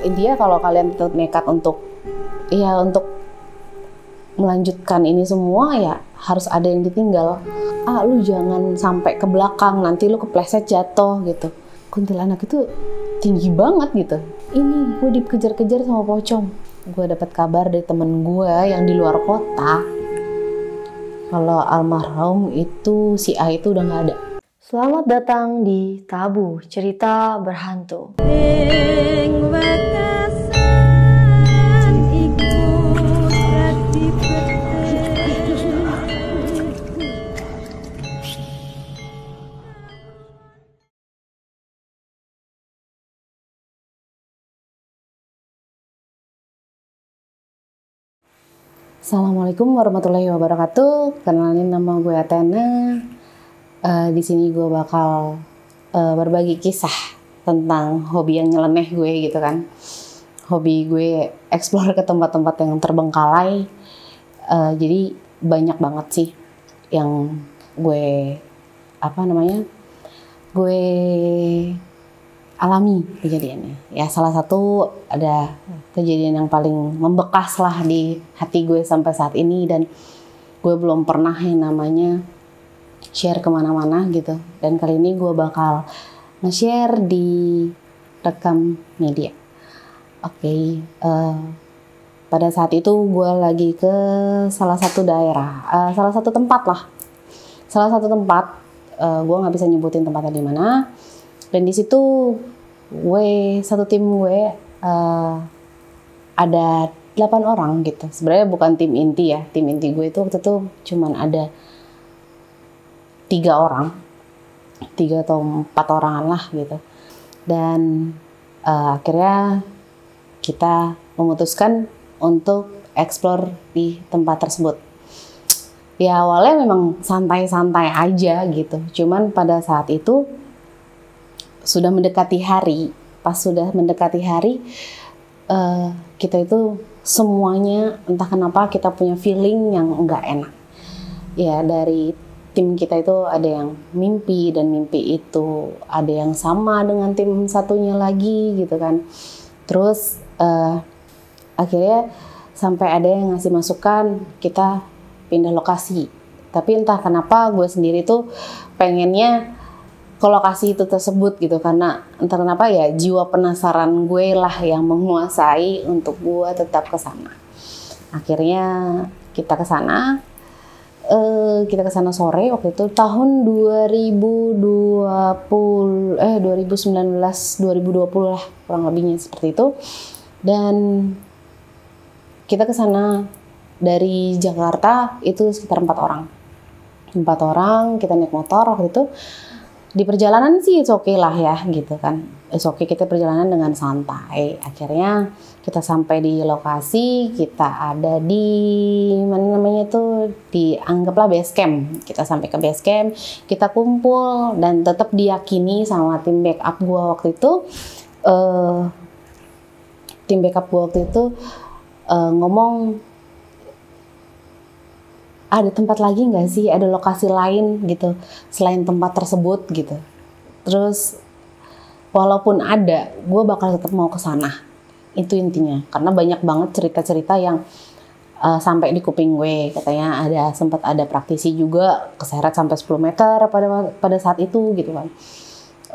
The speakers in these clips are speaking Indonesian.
intinya kalau kalian tetap nekat untuk melanjutkan ini semua, ya harus ada yang ditinggal. Lu jangan sampai ke belakang, nanti lu kepleset jatuh gitu. Kuntilanak itu tinggi banget gitu. Ini gue dikejar-kejar sama pocong. Gue dapat kabar dari temen gue yang di luar kota kalau almarhum itu si A itu udah nggak ada. Selamat datang di Tabu Cerita Berhantu. Assalamualaikum warahmatullahi wabarakatuh. Kenalin, nama gue Athena. Di sini gue bakal berbagi kisah tentang hobi yang nyeleneh gue gitu kan. Hobi gue explore ke tempat-tempat yang terbengkalai. Jadi banyak banget sih yang gue gue alami kejadiannya. Ya salah satu ada kejadian yang paling membekas lah di hati gue sampai saat ini, dan gue belum pernah yang namanya share kemana-mana gitu. Dan kali ini gue bakal nge-share di rekam media. Oke, pada saat itu gue lagi ke salah satu daerah, salah satu tempat, gue nggak bisa nyebutin tempatnya di mana. Dan di situ satu tim gue ada 8 orang gitu. Sebenarnya bukan tim inti ya. Tim inti gue itu waktu itu cuman ada 3 orang, 3 atau 4 orangan lah gitu. Dan akhirnya kita memutuskan untuk explore di tempat tersebut. Ya awalnya memang santai-santai aja gitu. Cuman pada saat itu sudah mendekati hari, kita itu semuanya entah kenapa kita punya feeling yang enggak enak. Ya dari tim kita itu ada yang mimpi, dan mimpi itu ada yang sama dengan tim satunya lagi gitu kan. Terus akhirnya sampai ada yang ngasih masukan kita pindah lokasi. Tapi entah kenapa gue sendiri tuh pengennya ke lokasi itu tersebut gitu, karena entah kenapa ya jiwa penasaran gue lah yang menguasai untuk gue tetap ke sana. Akhirnya kita ke sana sore waktu itu tahun 2020 lah kurang lebihnya seperti itu. Dan kita ke sana dari Jakarta itu sekitar 4 orang. 4 orang kita naik motor waktu itu. Di perjalanan sih it's okay lah ya gitu kan. It's okay, kita perjalanan dengan santai. Akhirnya kita sampai di lokasi, kita ada di anggaplah base camp. Kita sampai ke base camp, kita kumpul, dan tetap diyakini sama tim backup gua waktu itu. Ngomong, ada tempat lagi nggak sih, ada lokasi lain gitu selain tempat tersebut gitu. Terus walaupun ada, gue bakal tetap mau ke sana. Itu intinya, karena banyak banget cerita-cerita yang sampai di kuping gue. Katanya sempat ada praktisi juga keseret sampai 10 meter pada saat itu gitu kan.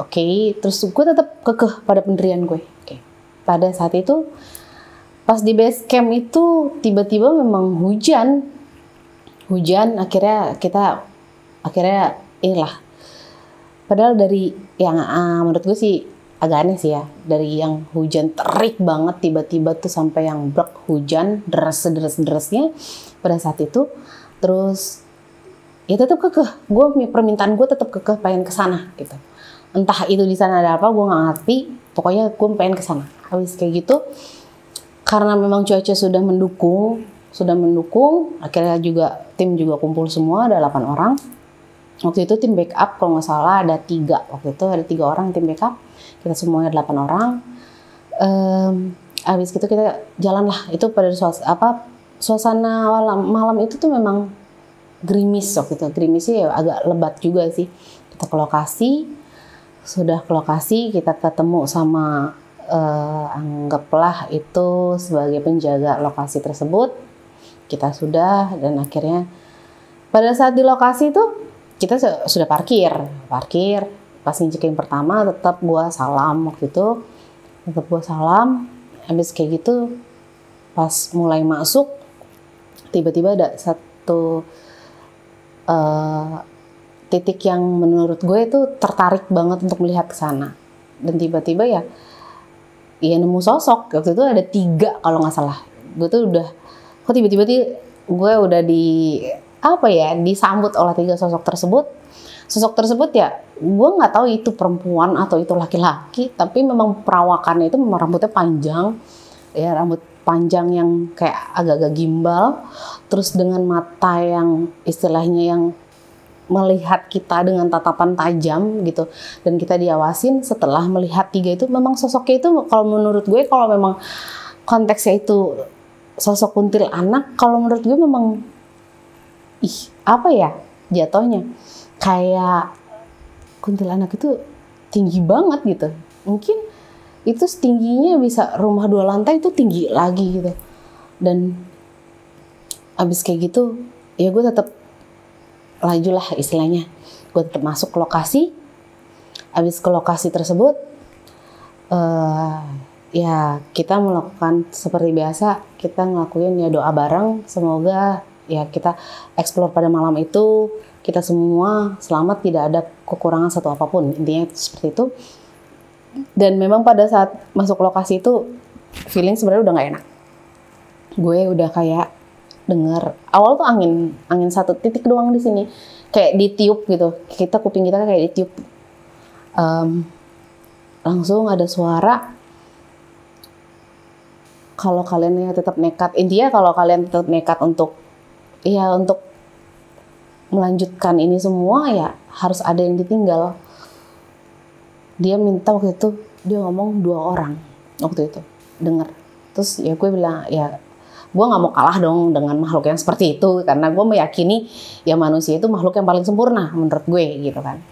Oke, terus gue tetap kekeh pada pendirian gue. Oke. Pada saat itu pas di base camp itu tiba-tiba memang hujan, akhirnya inilah. Padahal dari yang menurut gue sih agak aneh sih ya, dari yang hujan terik banget tiba-tiba tuh sampai yang brek hujan deres-deresnya pada saat itu. Terus ya tetap kekeh, permintaan gue tetap kekeh pengen ke sana gitu. Entah itu di sana ada apa gue nggak ngerti, pokoknya gue pengen ke sana. Habis kayak gitu, karena memang cuaca sudah mendukung, akhirnya tim juga kumpul semua, ada 8 orang. Waktu itu tim backup kalau nggak salah ada 3, waktu itu ada 3 orang tim backup, kita semuanya 8 orang. Habis itu kita jalan lah, itu pada suasana malam itu tuh memang gerimis waktu itu, gerimisnya ya agak lebat juga sih. Kita ke lokasi, sudah ke lokasi kita ketemu sama anggaplah itu sebagai penjaga lokasi tersebut. Kita sudah, dan akhirnya pada saat di lokasi itu kita sudah parkir. Pas nge-check-in pertama tetap gua salam waktu itu. Habis kayak gitu pas mulai masuk tiba-tiba ada satu titik yang menurut gue itu tertarik banget untuk melihat ke sana. Dan tiba-tiba ya nemu sosok. Waktu itu ada 3 kalau nggak salah. Gue tuh udah, kok tiba-tiba gue udah disambut oleh 3 sosok tersebut. Sosok tersebut ya, gue nggak tahu itu perempuan atau itu laki-laki, tapi memang perawakannya itu memang rambutnya panjang, ya rambut panjang yang kayak agak-agak gimbal, terus dengan mata yang istilahnya yang melihat kita dengan tatapan tajam gitu, dan kita diawasin. Setelah melihat 3 itu, memang sosoknya itu kalau menurut gue, kalau memang konteksnya itu sosok kuntilanak, kalau menurut gue memang jatuhnya kayak kuntilanak itu tinggi banget gitu. Mungkin itu setingginya bisa rumah 2 lantai, itu tinggi lagi gitu. Dan abis kayak gitu ya gue tetap laju lah istilahnya. Gue tetap masuk ke lokasi. Abis ke lokasi tersebut ya kita melakukan seperti biasa, kita ngelakuin ya doa bareng, semoga ya kita explore pada malam itu kita semua selamat, tidak ada kekurangan satu apapun, intinya seperti itu. Dan memang pada saat masuk lokasi itu feeling sebenarnya udah nggak enak. Gue udah kayak dengar awal tuh angin 1 titik doang di sini, kayak ditiup gitu, kuping kita kayak ditiup. Langsung ada suara, kalau kalian tetap nekat, intinya kalau kalian tetap nekat untuk melanjutkan ini semua, ya harus ada yang ditinggal. Dia minta waktu itu, dia ngomong 2 orang waktu itu, denger. Terus ya gue bilang, ya gue gak mau kalah dong dengan makhluk yang seperti itu, karena gue meyakini ya manusia itu makhluk yang paling sempurna menurut gue gitu kan.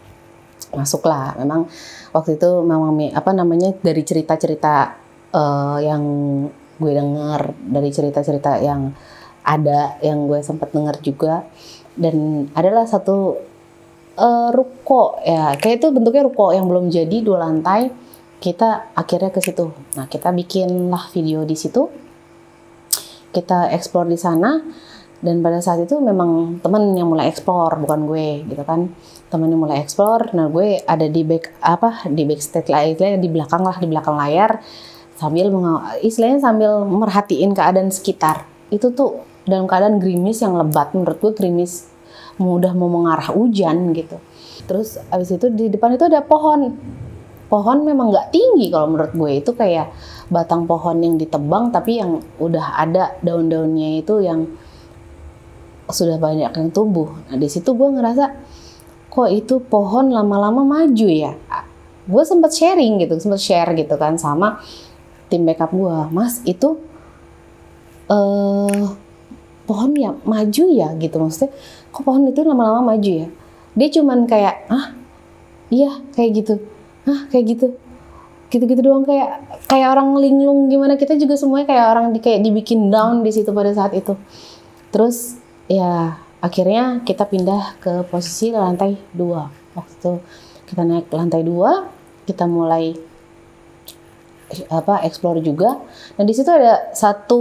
Masuklah, memang waktu itu memang dari cerita-cerita yang gue dengar, dari cerita-cerita yang ada, yang gue sempat dengar juga. Dan adalah satu ruko, ya kayak itu bentuknya ruko yang belum jadi 2 lantai. Kita akhirnya ke situ. Nah, kita bikinlah video di situ, kita explore di sana. Dan pada saat itu memang teman yang mulai explore, bukan gue gitu kan. Teman yang mulai explore. Nah, gue ada di backstage lah, di belakang layar, sambil merhatiin keadaan sekitar. Itu tuh dalam keadaan gerimis yang lebat, menurut gue gerimis udah mau mengarah hujan gitu. Terus abis itu di depan itu ada pohon memang nggak tinggi kalau menurut gue, itu kayak batang pohon yang ditebang tapi yang udah ada daun-daunnya itu yang sudah banyak yang tumbuh. Nah di situ gue ngerasa kok itu pohon lama-lama maju ya. Gue sempat share gitu kan sama tim backup gue, Mas itu pohon ya maju ya gitu, maksudnya kok pohon itu lama-lama maju ya. Dia cuman kayak iya kayak gitu, gitu doang, kayak orang linglung gimana. Kita juga semuanya kayak orang dibikin down di situ pada saat itu. Terus ya akhirnya kita pindah ke posisi lantai 2. Waktu itu kita naik ke lantai 2, kita mulai explore juga. Nah di situ ada satu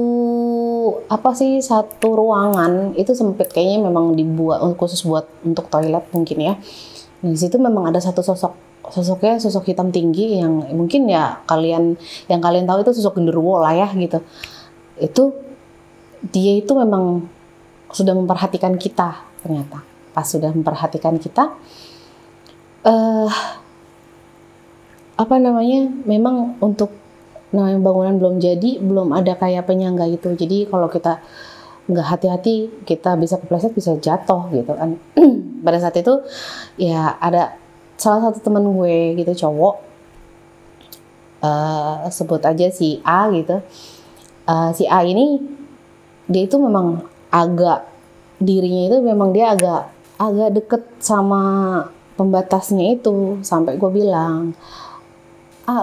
ruangan, itu sempit, kayaknya memang dibuat khusus buat untuk toilet mungkin ya. Nah, di situ memang ada satu sosoknya sosok hitam tinggi yang mungkin ya kalian tahu itu sosok genderuwo lah ya gitu. Itu dia itu memang sudah memperhatikan kita ternyata. Pas sudah memperhatikan kita, memang untuk bangunan belum jadi, belum ada kayak penyangga gitu. Jadi kalau kita nggak hati-hati, kita bisa kepleset, bisa jatuh gitu kan. Pada saat itu ya ada salah satu teman gue gitu, cowok, sebut aja si A gitu. Si A ini dia itu memang dirinya itu memang dia agak deket sama pembatasnya itu, sampai gue bilang,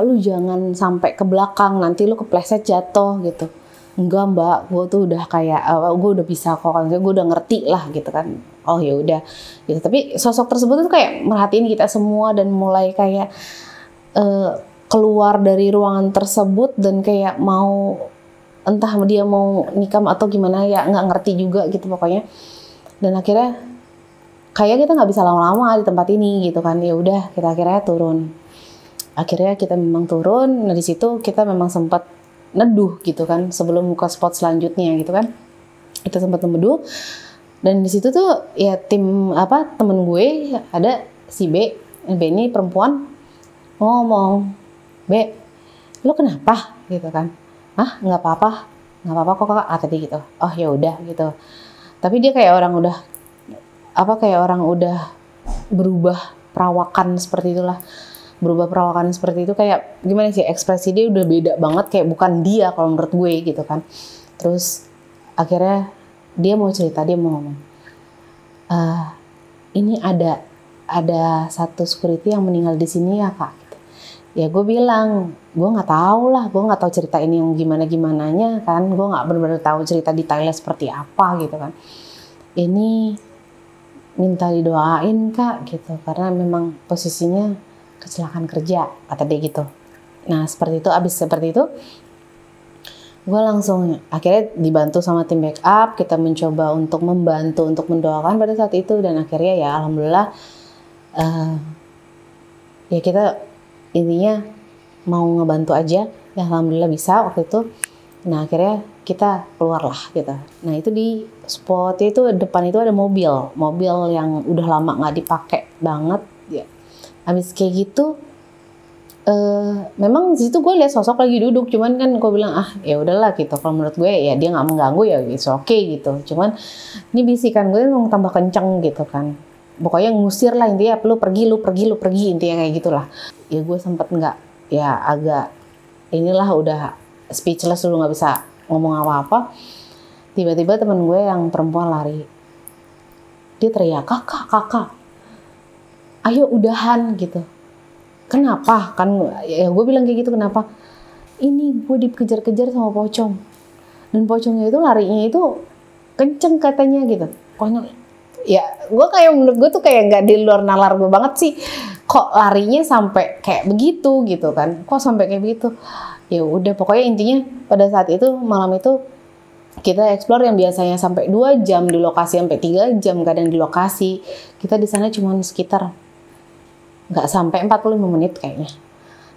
lu jangan sampai ke belakang, nanti lu kepleset jatuh gitu. Enggak mbak, gue tuh udah kayak, gue udah bisa kok, gue udah ngerti lah gitu kan. Oh ya udah gitu. Tapi sosok tersebut tuh kayak merhatiin kita semua dan mulai kayak keluar dari ruangan tersebut dan kayak mau, entah dia mau nikam atau gimana ya, nggak ngerti juga gitu pokoknya. Dan akhirnya kayak kita nggak bisa lama-lama di tempat ini gitu kan. Ya udah, kita akhirnya turun. Akhirnya kita memang turun. Nah di situ kita memang sempat neduh gitu kan sebelum ke spot selanjutnya gitu kan. Kita sempat neduh. Dan di situ tuh ya temen gue ada si B ini perempuan ngomong, "B, lu kenapa?" gitu kan. "Ah, nggak apa-apa kok kak," tadi gitu. Oh ya udah gitu. Tapi dia kayak orang udah berubah perawakan seperti itulah. Berubah perawakan seperti itu kayak gimana sih, ekspresi dia udah beda banget, kayak bukan dia kalau menurut gue gitu kan. Terus akhirnya dia mau cerita, dia mau ngomong, ini ada satu security yang meninggal di sini ya kak gitu. Ya gue bilang, gue nggak tahu lah, gue nggak tahu cerita ini yang gimananya kan, gue nggak benar-benar tahu cerita detailnya seperti apa gitu kan. Ini minta didoain kak gitu, karena memang posisinya kecelakaan kerja, kata dia gitu. Nah seperti itu, abis seperti itu gue langsung akhirnya dibantu sama tim backup. Kita mencoba untuk membantu untuk mendoakan pada saat itu, dan akhirnya ya alhamdulillah ya kita intinya mau ngebantu aja ya, alhamdulillah bisa waktu itu. Nah akhirnya kita keluar lah gitu. Nah itu di spot itu depan itu ada mobil yang udah lama nggak dipakai banget ya. Habis kayak gitu, memang di situ gue lihat sosok lagi duduk, cuman kan gue bilang ya udahlah gitu. Kalau menurut gue ya dia nggak mengganggu ya it's okay gitu. Cuman ini bisikan gue memang tambah kenceng gitu kan. Pokoknya ngusir lah intinya, lu pergi intinya kayak gitulah. Ya gue sempet nggak, ya agak inilah udah speechless dulu, nggak bisa ngomong apa-apa. Tiba-tiba temen gue yang perempuan lari, dia teriak, kakak. Ayo udahan gitu. Kenapa? Kan ya gue bilang kayak gitu, kenapa? Ini gue dikejar-kejar sama pocong. Dan pocongnya itu larinya itu kenceng katanya gitu. Pokoknya ya gue kayak, menurut gue tuh kayak nggak di luar nalar gue banget sih. Kok larinya sampai kayak begitu gitu kan? Kok sampai kayak begitu? Ya udah pokoknya intinya pada saat itu, malam itu kita explore yang biasanya sampai 2 jam di lokasi, sampai 3 jam kadang di lokasi. Kita di sana cuma sekitar nggak sampai 45 menit kayaknya.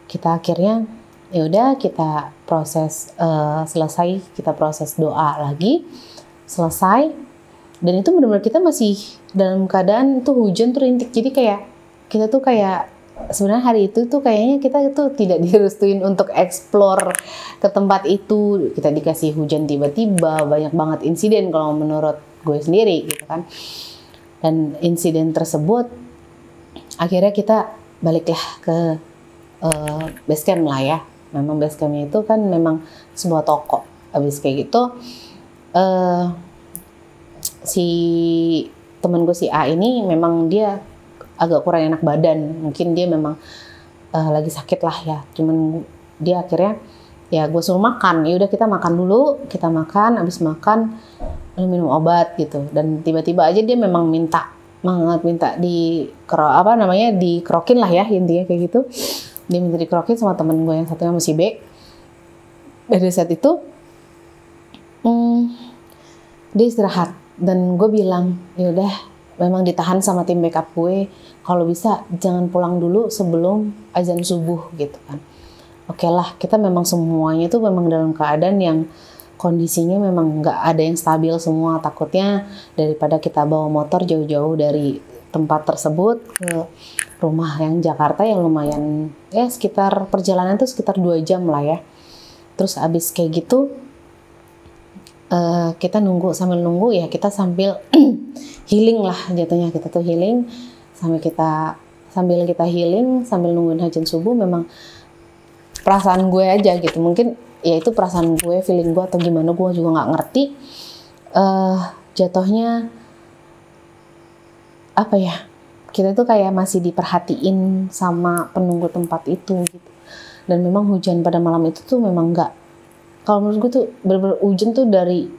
Kita akhirnya ya udah kita proses selesai, kita proses doa lagi, selesai. Dan itu benar-benar kita masih dalam keadaan tuh hujan tuh rintik. Jadi kayak kita tuh kayak sebenarnya hari itu tuh kayaknya kita tuh tidak direstuin untuk explore ke tempat itu. Kita dikasih hujan tiba-tiba, banyak banget insiden kalau menurut gue sendiri gitu kan. Dan insiden tersebut akhirnya kita baliklah ke base camp lah ya. Memang base campnya itu kan memang sebuah toko. Habis kayak gitu si temen gue si A ini memang dia agak kurang enak badan. Mungkin dia memang lagi sakit lah ya. Cuman dia akhirnya ya gue suruh makan. Ya udah kita makan dulu, kita makan, habis makan lalu minum obat gitu. Dan tiba-tiba aja dia memang minta dikerokin lah ya, intinya kayak gitu. Dia minta dikerokin sama temen gue yang satunya masih B. Dari saat itu dia istirahat, dan gue bilang ya udah memang ditahan sama tim backup gue, kalau bisa jangan pulang dulu sebelum azan subuh gitu kan. Oke lah, kita memang semuanya tuh memang dalam keadaan yang kondisinya memang nggak ada yang stabil semua. Takutnya daripada kita bawa motor jauh-jauh dari tempat tersebut ke rumah yang Jakarta yang lumayan ya, sekitar perjalanan tuh sekitar 2 jam lah ya. Terus abis kayak gitu kita sambil nunggu ya, kita sambil healing lah jatuhnya. Kita tuh healing sambil kita healing sambil nungguin azan subuh. Memang perasaan gue aja gitu, mungkin ya itu perasaan gue, feeling gue atau gimana, gue juga nggak ngerti. Jatuhnya apa ya, kita tuh kayak masih diperhatiin sama penunggu tempat itu gitu. Dan memang hujan pada malam itu tuh memang nggak, kalau menurut gue tuh bener-bener hujan tuh dari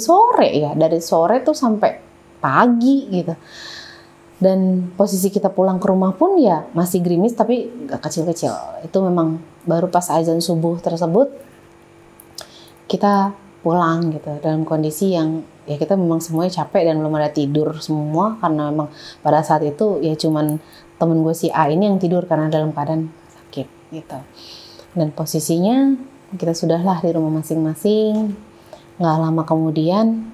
sore ya, dari sore tuh sampai pagi gitu. Dan posisi kita pulang ke rumah pun ya masih gerimis tapi nggak kecil-kecil. Itu memang baru pas azan subuh tersebut kita pulang gitu dalam kondisi yang ya kita memang semuanya capek dan belum ada tidur semua, karena memang pada saat itu ya cuman temen gue si A ini yang tidur karena dalam keadaan sakit gitu. Dan posisinya kita sudahlah di rumah masing-masing. Nggak lama kemudian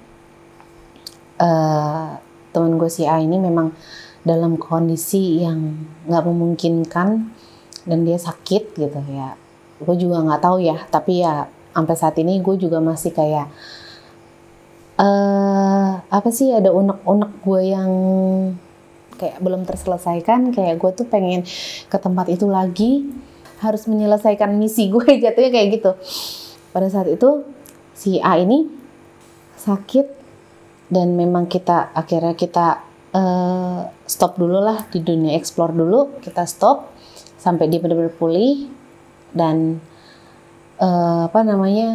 temen gue si A ini memang dalam kondisi yang nggak memungkinkan dan dia sakit gitu ya. Gue juga nggak tahu ya, tapi ya sampai saat ini gue juga masih kayak apa sih, ada unek-unek gue yang kayak belum terselesaikan. Kayak gue tuh pengen ke tempat itu lagi, harus menyelesaikan misi gue jatuhnya kayak gitu. Pada saat itu si A ini sakit dan memang akhirnya kita stop dulu lah di dunia explore dulu. Kita stop sampai dia benar-benar pulih. Dan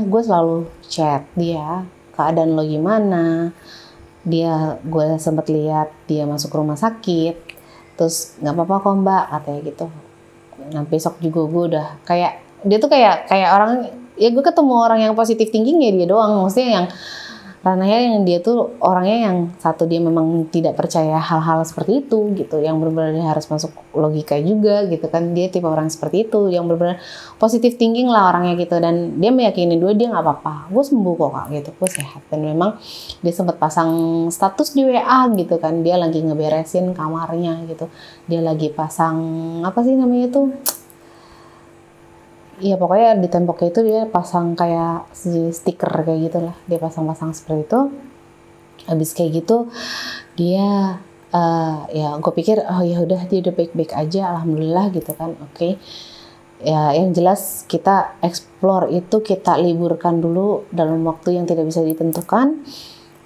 gue selalu chat dia, keadaan lo gimana. Gue sempat lihat dia masuk rumah sakit, terus nggak apa-apa kok mbak katanya gitu. Nah besok juga gue udah kayak, dia tuh kayak orang, ya gue ketemu orang yang positif thinking ya dia doang, maksudnya yang ranahnya yang dia tuh orangnya yang satu, dia memang tidak percaya hal-hal seperti itu gitu, yang benar-benar harus masuk logika juga gitu kan. Dia tipe orang seperti itu yang benar-benar positif thinking lah orangnya gitu, dan dia meyakini dia nggak apa-apa, gue sembuh kok kak gitu, gue sehat. Dan memang dia sempat pasang status di WA gitu kan, dia lagi ngeberesin kamarnya gitu, dia lagi pasang apa sih namanya itu, iya pokoknya di temboknya itu dia pasang kayak stiker kayak gitulah, dia pasang-pasang seperti itu. Habis kayak gitu dia ya gue pikir oh ya udah dia udah baik-baik aja, alhamdulillah gitu kan. Oke. Ya yang jelas kita explore itu kita liburkan dulu dalam waktu yang tidak bisa ditentukan.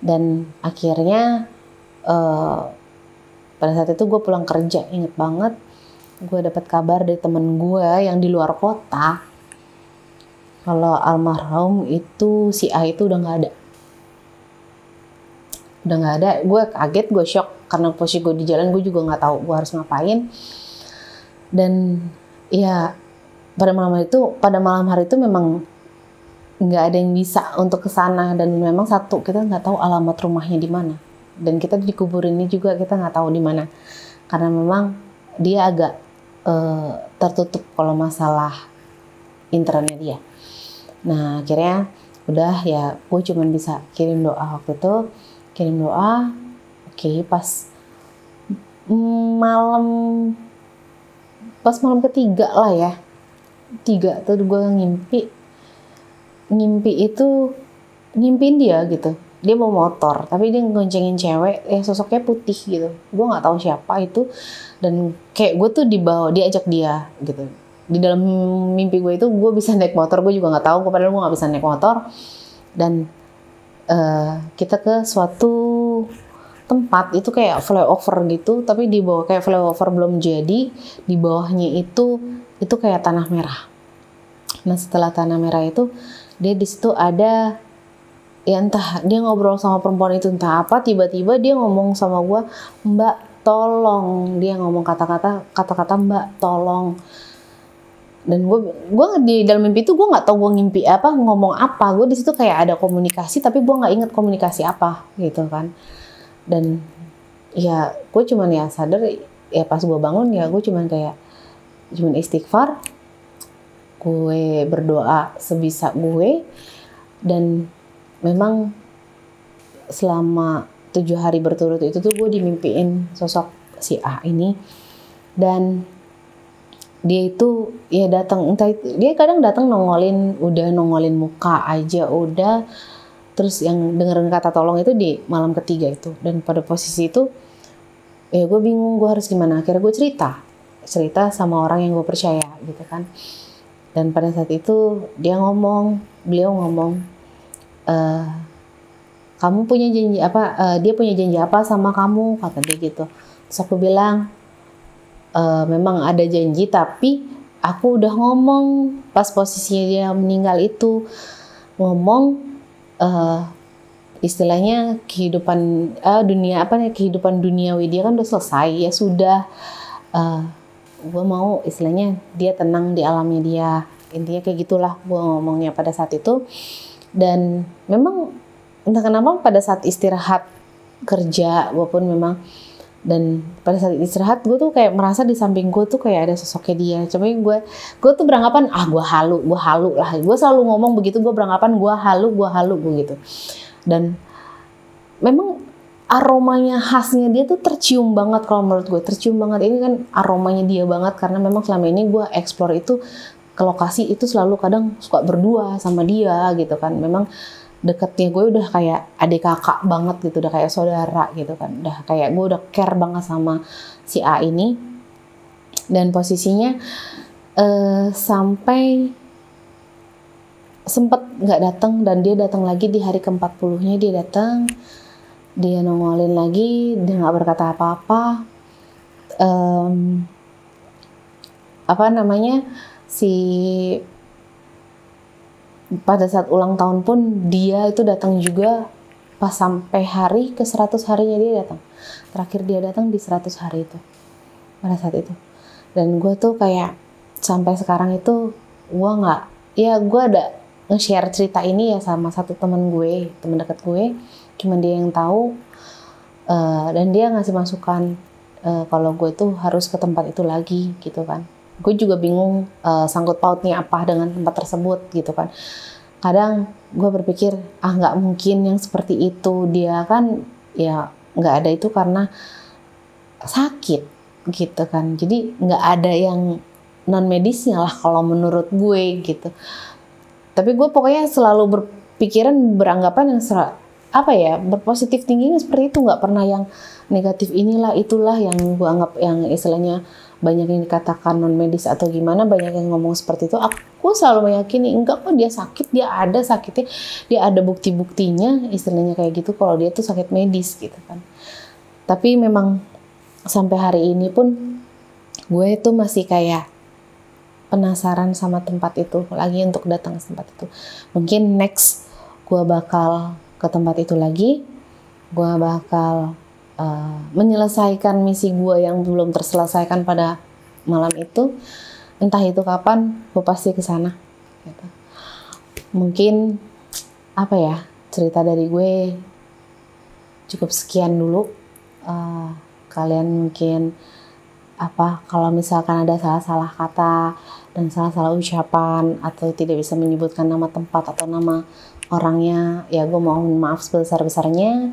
Dan akhirnya pada saat itu gue pulang kerja, inget banget gue dapat kabar dari temen gue yang di luar kota kalau almarhum itu si A itu udah nggak ada. Gue kaget, gue shock, karena posisi gue di jalan, gue juga nggak tahu gue harus ngapain. Dan ya pada malam hari itu memang nggak ada yang bisa untuk kesana, dan memang satu kita nggak tahu alamat rumahnya di mana, dan kita dikuburinnya juga kita nggak tahu di mana, karena memang dia agak tertutup kalau masalah internetnya dia. Nah akhirnya udah ya gue cuman bisa kirim doa waktu itu, Oke, pas malam ketiga lah ya, 3 tuh gue ngimpiin dia gitu. Dia bawa motor, tapi dia ngoncengin cewek, sosoknya putih gitu. Gue nggak tahu siapa itu, dan kayak gue tuh diajak dia gitu. Di dalam mimpi gue itu gue bisa naik motor, gue juga nggak tahu, padahal gue nggak bisa naik motor. Dan kita ke suatu tempat itu kayak flyover gitu, tapi di bawah kayak flyover belum jadi, di bawahnya itu kayak tanah merah. Nah setelah tanah merah itu dia di situ ada, ya entah dia ngobrol sama perempuan itu entah apa, tiba-tiba dia ngomong sama gue, mbak tolong, dia ngomong kata-kata mbak tolong. Dan gue di dalam mimpi itu gue nggak tahu gue ngimpi apa, ngomong apa. Gue di situ kayak ada komunikasi, tapi gue nggak inget komunikasi apa gitu kan. Dan ya gue cuman ya sadar ya pas gue bangun ya gue cuman istighfar, gue berdoa sebisa gue. Dan memang selama 7 hari berturut itu tuh gue dimimpiin sosok si A ini. Dan dia itu ya datang, entah itu dia kadang datang nongolin muka aja udah, terus yang dengerin kata tolong itu di malam ketiga itu. Dan pada posisi itu ya gue bingung gue harus gimana. Akhirnya gue cerita sama orang yang gue percaya gitu kan. Dan pada saat itu beliau ngomong kamu punya janji apa, dia punya janji apa sama kamu, kata dia gitu. Terus aku bilang memang ada janji, tapi aku udah ngomong pas posisinya dia meninggal itu, ngomong istilahnya kehidupan kehidupan duniawi dia kan udah selesai, ya sudah, gue mau istilahnya dia tenang di alamnya dia, intinya kayak gitulah gue ngomongnya pada saat itu. Dan memang entah kenapa pada saat istirahat kerja gue pun memang, dan pada saat istirahat gue tuh kayak merasa di samping gue tuh kayak ada sosoknya dia. Cuma gue tuh beranggapan gue halu lah, gue selalu ngomong begitu, gue beranggapan gue halu begitu. Dan memang aromanya khasnya dia tuh tercium banget, kalau menurut gue tercium banget. Ini kan aromanya dia banget, karena memang selama ini gue explore itu ke lokasi itu selalu kadang suka berdua sama dia gitu kan. Memang deketnya gue udah kayak adik kakak banget gitu, udah kayak saudara gitu kan, udah kayak gue udah care banget sama si A ini. Dan posisinya sampai sempet nggak datang, dan dia datang lagi di hari ke-40-nya. Dia datang, dia nongolin lagi, dia nggak berkata apa-apa. Pada saat ulang tahun pun dia itu datang juga pas sampai hari ke-100 harinya dia datang. Terakhir dia datang di 100 hari itu, pada saat itu. Dan gue tuh kayak sampai sekarang itu gue ada nge-share cerita ini ya sama satu teman dekat gue, cuman dia yang tahu, dan dia ngasih masukan kalau gue tuh harus ke tempat itu lagi gitu kan. Gue juga bingung sangkut pautnya apa dengan tempat tersebut gitu kan. Kadang gue berpikir nggak mungkin yang seperti itu, dia kan ya nggak ada itu karena sakit gitu kan. Jadi nggak ada yang non medisnya lah kalau menurut gue gitu. Tapi gue pokoknya selalu beranggapan yang berpositif tingginya seperti itu, nggak pernah yang negatif inilah itulah yang gue anggap yang istilahnya banyak yang dikatakan non medis atau gimana, banyak yang ngomong seperti itu. Aku selalu meyakini enggak kok, dia sakit, dia ada sakitnya, dia ada bukti-buktinya istilahnya kayak gitu kalau dia tuh sakit medis gitu kan. Tapi memang sampai hari ini pun gue tuh masih kayak penasaran sama tempat itu lagi, untuk datang ke tempat itu. Mungkin next gue bakal ke tempat itu lagi, gue bakal menyelesaikan misi gue yang belum terselesaikan pada malam itu. Entah itu kapan, gue pasti ke sana gitu. Mungkin cerita dari gue cukup sekian dulu. Kalian mungkin kalau misalkan ada salah-salah kata dan salah-salah ucapan atau tidak bisa menyebutkan nama tempat atau nama orangnya, ya gue mohon maaf sebesar-besarnya.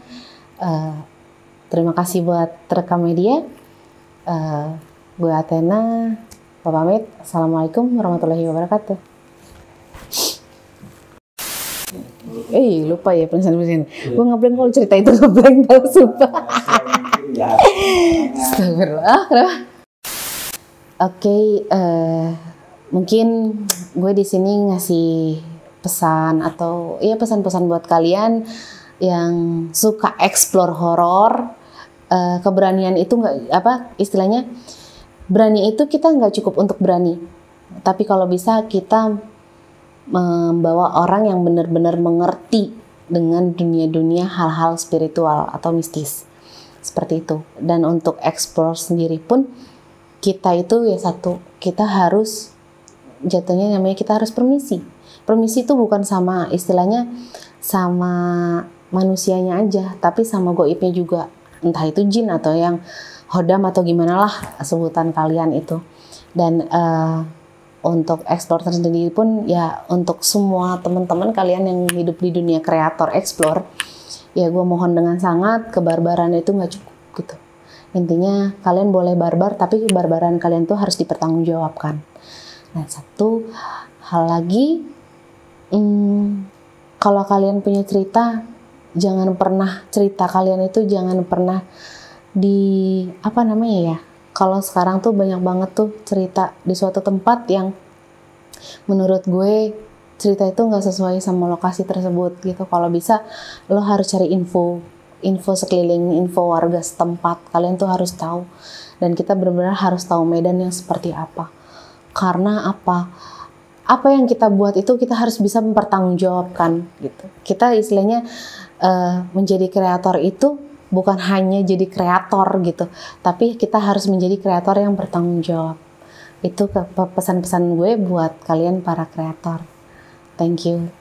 Terima kasih buat rekam media. Gue Athena, gue pamit. Assalamualaikum warahmatullahi wabarakatuh. Lupa ya penjelasan. Gue ngeblank kalau cerita itu, ngeblank tau sumpah. Astagfirullah. Kenapa? Oke, mungkin gue di sini ngasih pesan atau pesan-pesan buat kalian yang suka explore horor. Keberanian itu istilahnya berani itu kita nggak cukup untuk berani, tapi kalau bisa kita membawa orang yang benar-benar mengerti dengan dunia-dunia hal-hal spiritual atau mistis seperti itu. Dan untuk explore sendiri pun kita itu kita harus jatuhnya namanya kita harus permisi. Permisi itu bukan sama istilahnya sama manusianya aja, tapi sama goibnya juga. Entah itu jin atau yang hodam atau gimana lah sebutan kalian itu. Dan untuk explore sendiri pun ya untuk semua teman-teman kalian yang hidup di dunia kreator explore, ya gue mohon dengan sangat, kebarbaran itu nggak cukup gitu. Intinya kalian boleh barbar, tapi kebarbaran kalian tuh harus dipertanggungjawabkan. Nah, satu hal lagi, kalau kalian punya cerita, jangan pernah cerita kalian itu jangan pernah kalau sekarang tuh banyak banget tuh cerita di suatu tempat yang menurut gue cerita itu nggak sesuai sama lokasi tersebut gitu. Kalau bisa lo harus cari info sekeliling, info warga setempat. Kalian tuh harus tahu, dan kita benar-benar harus tahu medan yang seperti apa. Karena apa? Apa yang kita buat itu kita harus bisa mempertanggungjawabkan gitu. Kita istilahnya menjadi kreator itu bukan hanya jadi kreator gitu, tapi kita harus menjadi kreator yang bertanggung jawab. Itu pesan-pesan gue buat kalian para kreator. Thank you.